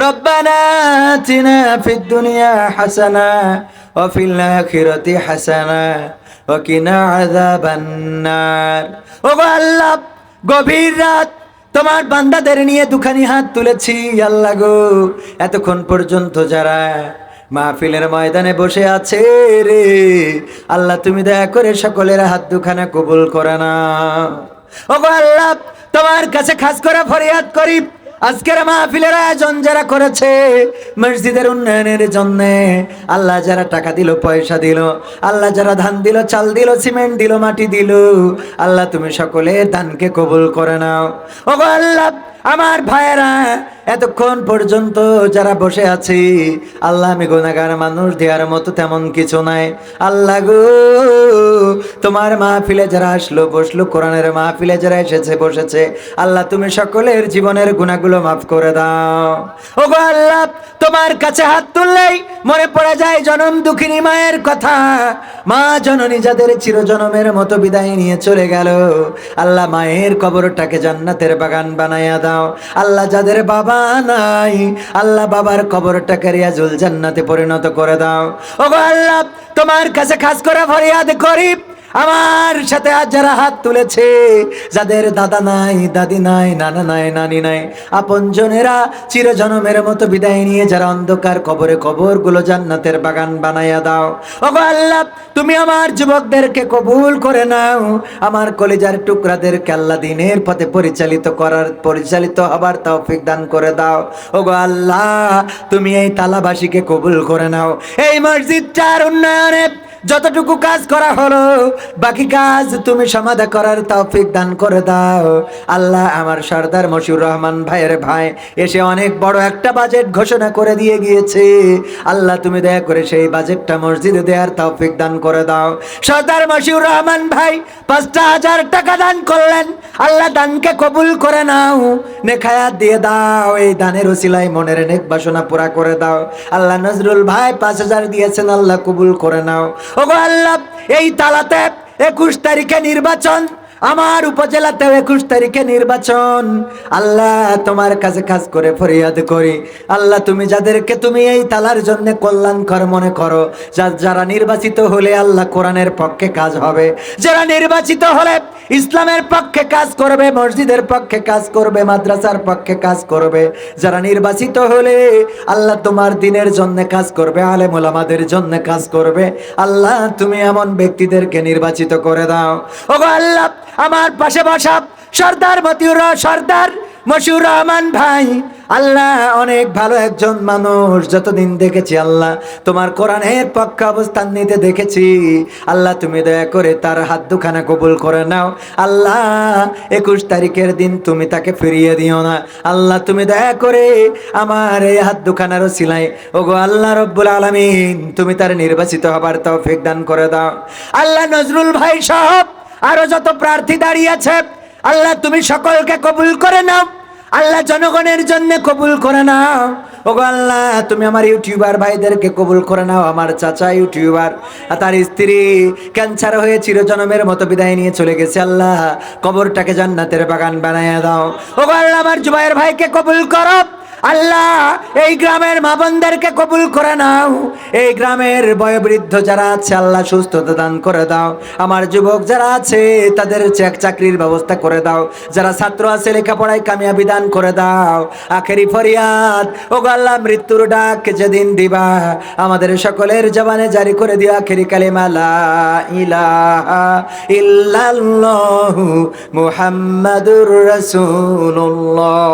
রব্বানা আতিনা ফিদ দুনিয়া হাসানা ওয়া ফিল আখিরাতি হাসানা ওয়া কিনা আযাবান নার। ওগো আল্লাহ, গভীর রাত তোমার বান্দাদের নিয়ে দুখানি হাত তুলেছি আল্লাহ গো। এতক্ষণ পর্যন্ত যারা মাহফিলের ময়দানে বসে আছে রে আল্লাহ, তুমি দয়া করে সকলের হাত দুখানা কবুল করে নাও। ওগো আল্লাহ, তোমার কাছে খাস করে ফরিয়াদ করি, আজকের মাহফিলের আয়োজন যারা করেছে মসজিদের উন্নয়নের জন্য, আল্লাহ যারা টাকা দিল, পয়সা দিল, আল্লাহ যারা ধান দিল, চাল দিল, সিমেন্ট দিল, মাটি দিল, আল্লাহ তুমি সকলের দানকে কবুল করে নাও। ওগো আল্লাহ, আমার ভাইয়েরা এতক্ষণ পর্যন্ত যারা বসে আছি আল্লাহ, আমি গুনাহগার মানুষ, দেওয়ার মতো তেমন কিছু নাই আল্লাহ গো। তোমার মাহফিলে যারা আসলো বসলো, কোরআনের মাহফিলে যারা এসেছে বসেছে, আল্লাহ তুমি সকলের জীবনের গুনাহগুলো মাফ করে দাও। ওগো আল্লাহ, তোমার কাছে হাত তুললেই মনে পড়ে যায় জনম দুঃখিনী মায়ের কথা। মা জননী যাদের চিরজনমের মতো বিদায় নিয়ে চলে গেল, আল্লাহ মায়ের কবরটাকে জান্নাতের বাগান বানায়া দাও। আল্লাহ যাদের বাবা নাই, আল্লাহ বাবার কবরটাকে রিয়াজুল জান্নাতে পরিণত করে দাও। ওগো আল্লাহ, তোমার কাছে খাস করে ফরিয়াদ করি, আমার সাথে আজ যারা হাত তুলেছে, যাদের দাদা নাই, দাদি নাই, নানা নাই, নানি নাই, আপনজনেরা চিরজনমের মতো বিদায় নিয়ে যারা অন্ধকার কবরে, কবরগুলো জান্নাতের বাগান বানায়া দাও। ওগো আল্লাহ, তুমি আমার যুবকদেরকে কবুল করে নাও, আমার কলিজার টুকরাদেরকে আল্লাহ দিনের পথে পরিচালিত হবার তৌফিক দান করে দাও। ওগো আল্লাহ, তুমি এই তালাবাসীকে কবুল করে নাও। এই মসজিদটার উন্নয়নে যতটুকু কাজ করা হলো, বাকি কাজ তুমি সমাধা করার তৌফিক দান করে দাও। আল্লাহ, আমার সর্দার মশিউর রহমান ভাইয়ের ভাই এসে অনেক বড় একটা বাজেট ঘোষণা করে দিয়ে গিয়েছে, আল্লাহ তুমি দয়া করে সেই বাজেটটা মসজিদে দেওয়ার তৌফিক দান করে দাও। সর্দার মশিউর রহমান ভাই ৫,০০০ টাকা দান করলেন, আল্লাহ দানকে কবুল করে নাও, নেখায়াত দিয়ে দাও, এই দানের ওসিলায় মনের নেক বাসনা পুরা করে দাও। আল্লাহ নজরুল ভাই ৫,০০০ দিয়েছেন, আল্লাহ কবুল করে নাও। ওগো আল্লাহ, এই তালাতে ২১ তারিখে নির্বাচন, আমার উপজেলাতেও ২১ তারিখে নির্বাচন। আল্লাহ তোমার কাছে খাস করে ফরিয়াদ করি, আল্লাহ তুমি যাদেরকে তুমি এই তালার জন্য কল্যাণকর মনে করো, যারা নির্বাচিত হলে আল্লাহ কোরআনের পক্ষে কাজ হবে, যারা নির্বাচিত হলে ইসলামের পক্ষে কাজ করবে, মসজিদের পক্ষে কাজ করবে, মাদ্রাসার পক্ষে কাজ করবে, যারা নির্বাচিত হলে আল্লাহ তোমার দিনের জন্য কাজ করবে, আলেম ওলামাদের জন্য কাজ করবে, আল্লাহ তুমি এমন ব্যক্তিদেরকে নির্বাচিত করে দাও। ওগো আল্লাহ, আমার পাশে বসা সর্দার মশিউর রহমান ভাই, আল্লাহ অনেক ভালো একজন মানুষ, যতদিন দেখেছি আল্লাহ তোমার কোরআনের পক্ষে অবস্থান নিতে দেখেছি, আল্লাহ তুমি দয়া করে তার হাত দুখানা কবুল করে নাও। আল্লাহ ২১ তারিখের দিন তুমি তাকে ফিরিয়ে দিও না, আল্লাহ তুমি দয়া করে আমার এই হাত দুখানার ওসিলায় ওগো আল্লাহ রব্বুল আলামিন তুমি তার নির্বাচিত হবার তৌফিক দান করে দাও। আল্লাহ নজরুল ভাই সহ আরো যত প্রার্থী দাঁড়িয়ে আছে, আল্লাহ তুমি সকলকে কবুল করে নাও, আল্লাহ জনগণের জন্য কবুল করে নাও। ওগো আল্লাহ, তুমি আমার ইউটিউবার ভাইদেরকে কবুল করে নাও। আমার চাচা ইউটিউবার, তার স্ত্রী ক্যান্সার হয়ে চিরজনমের মতো বিদায় নিয়ে চলে গেছে, আল্লাহ কবরটাকে জান্নাতের বাগান বানায়া দাও। ওগো আল্লাহ, আমার জুবাইর ভাইকে কবুল করো, আল্লাহ এই গ্রামের মা বোনদেরকে কবুল করে নাও, এই গ্রামের বয়োবৃদ্ধ যারা আছে আল্লাহ সুস্থতা দান করে দাও, আমার যুবক যারা আছে তাদের চাকরির ব্যবস্থা করে দাও, যারা ছাত্র আছে লেখাপড়ায় কামিয়াবি দান করে দাও। আখেরি ফরিয়াদ, ওগো আল্লাহ মৃত্যুর ডাক যেদিন দিবা আমাদের সকলের জবানে জারি করে দিও আখেরি কালিমা লা ইলাহা ইল্লাল্লাহু মুহাম্মাদুর রাসূলুল্লাহ।